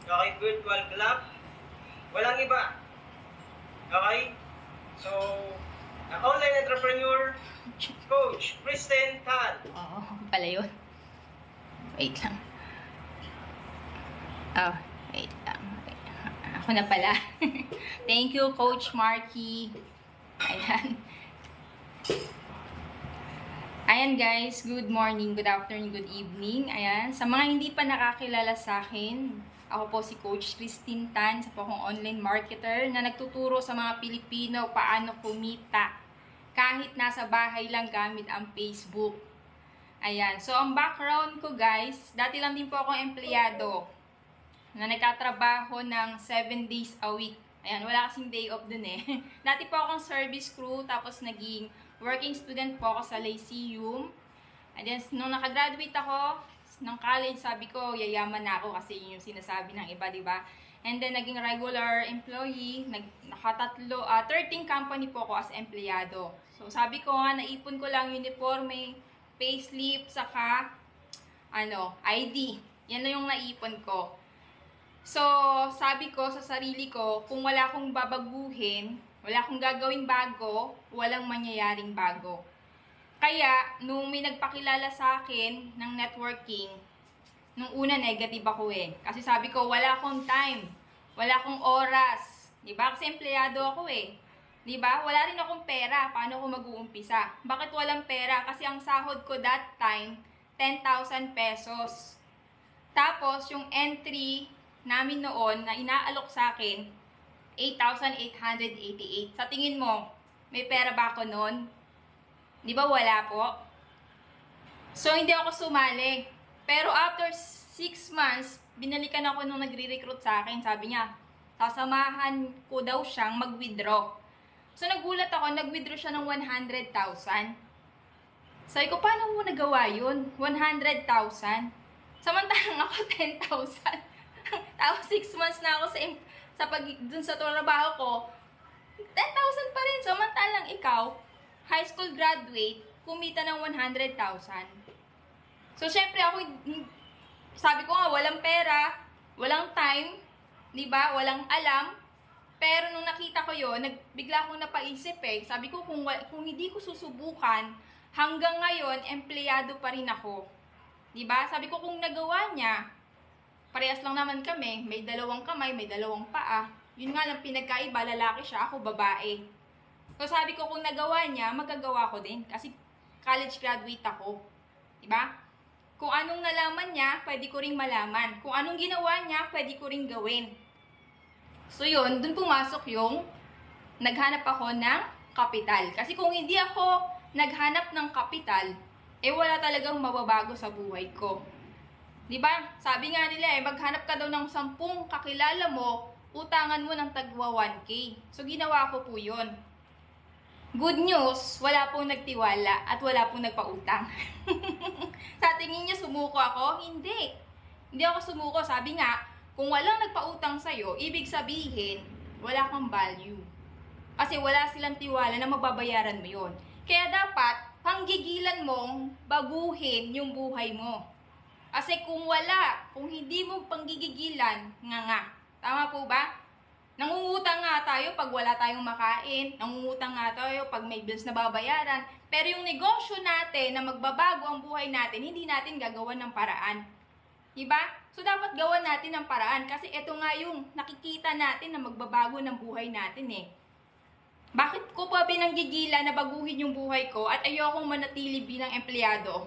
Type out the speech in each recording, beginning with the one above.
Okay, virtual club. Walang iba. Okay? So, online entrepreneur, Coach Kristen Tan. Oo, pala yun. Wait lang. Oh, wait lang. Ako na pala. Thank you, Coach Marky. Ayan. Ayan guys, good morning, good afternoon, good evening. Ayan, sa mga hindi pa nakakilala sa akin, ako po si Coach Kristen Tan, isa po akong online marketer na nagtuturo sa mga Pilipino paano kumita kahit nasa bahay lang gamit ang Facebook. Ayan, so ang background ko guys, dati lang din po akong empleyado na nagtatrabaho ng 7 days a week. Ayan, wala kasing day off dun eh. Dati po akong service crew, tapos naging working student po ako sa Lyceum. And then, nung nakagraduate ako ng college, sabi ko, yayaman na ako kasi yun yung sinasabi ng iba, diba? And then, naging regular employee, 13 company po ako as empleyado. So, sabi ko nga, naipon ko lang uniforme, payslip, saka, ID. Yan na yung naipon ko. So, sabi ko sa sarili ko, kung wala akong babaguhin, wala akong gagawing bago, walang mangyayaring bago. Kaya, nung may nagpakilala sa akin ng networking, nung una negative ako eh. Kasi sabi ko, wala akong time, wala akong oras. Diba? Kasi empleyado ako eh. Diba? Wala rin akong pera. Paano ako mag-uumpisa? Bakit walang pera? Kasi ang sahod ko that time, 10,000 pesos. Tapos, yung entry namin noon na inaalok sa akin, 8,888. Sa tingin mo, may pera ba ako noon? Di ba wala po? So, hindi ako sumali. Pero after 6 months, binalikan ako nung nagre-recruit sa akin. Sabi niya, sasamahan ko daw siyang mag-withdraw. So, nagulat ako, nag-withdraw siya ng 100,000. Sabi ko, paano mo nagawa yun? 100,000? Samantalang ako 10,000. Tapos 6 months na ako dun sa trabaho ko, 10,000 pa rin. Samantalang ikaw, high school graduate, kumita ng 100,000. So, syempre ako, sabi ko nga, walang pera, walang time, di ba? Walang alam. Pero nung nakita ko yun, bigla akong napaisip eh. Sabi ko, kung hindi ko susubukan, hanggang ngayon, empleyado pa rin ako. Di ba? Sabi ko, kung nagawa niya, parehas lang naman kami, may dalawang kamay, may dalawang paa. Yun nga lang pinagkaiba, lalaki siya, ako babae. So sabi ko, kung nagawa niya, magagawa ko din. Kasi college graduate ako. Diba? Kung anong nalaman niya, pwede ko ring malaman. Kung anong ginawa niya, pwede ko ring gawin. So yun, dun pumasok yung naghanap ako ng kapital. Kasi kung hindi ako naghanap ng kapital, wala talagang mababago sa buhay ko. Diba? Sabi nga nila maghanap ka daw ng 10 kakilala mo, utangan mo ng tagwa 1K. So, ginawa ko po yun. Good news, wala pong nagtiwala at wala pong nagpautang. Sa tingin niyo, sumuko ako? Hindi. Hindi ako sumuko. Sabi nga, kung walang nagpautang sa'yo, ibig sabihin, wala kang value. Kasi wala silang tiwala na mababayaran mo yun. Kaya dapat, panggigilan mong baguhin yung buhay mo. Kasi kung hindi mo panggigigilan, nga. Tama po ba? Nangungutang nga tayo pag wala tayong makain. Nangungutang nga tayo pag may bills na babayaran. Pero yung negosyo natin na magbabago ang buhay natin, hindi natin gagawan ng paraan. Diba? So, dapat gawan natin ng paraan. Kasi ito nga yung nakikita natin na magbabago ng buhay natin eh. Bakit ko pa pinanggigilan na baguhin yung buhay ko at ayokong manatili bilang empleyado?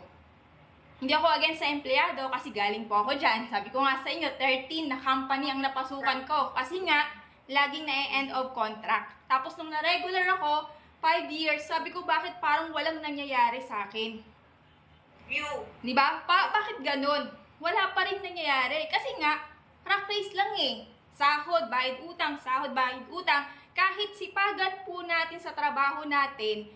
Hindi ako against sa empleyado kasi galing po ako dyan. Sabi ko nga sa inyo, 13 na company ang napasukan ko. Kasi nga, laging na-end of contract. Tapos nung na-regular ako, 5 years, sabi ko bakit parang walang nangyayari sa akin. Diba? Bakit ganun? Wala pa rin nangyayari. Kasi nga, rat race lang eh. Sahod, bayad utang, sahod, bayad utang. Kahit sipagan po natin sa trabaho natin,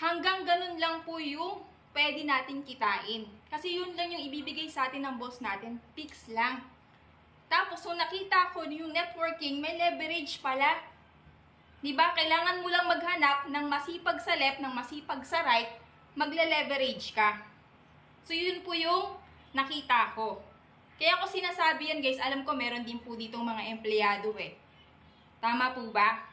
hanggang ganun lang po yung pwede natin kitain. Kasi yun lang yung ibibigay sa atin ng boss natin. Fix lang. Tapos, so nakita ko yung networking, may leverage pala. Diba? Kailangan mo lang maghanap ng masipag sa left, ng masipag sa right, magle-leverage ka. So, yun po yung nakita ko. Kaya ako sinasabi yan guys, alam ko meron din po ditong mga empleyado eh. Tama po ba?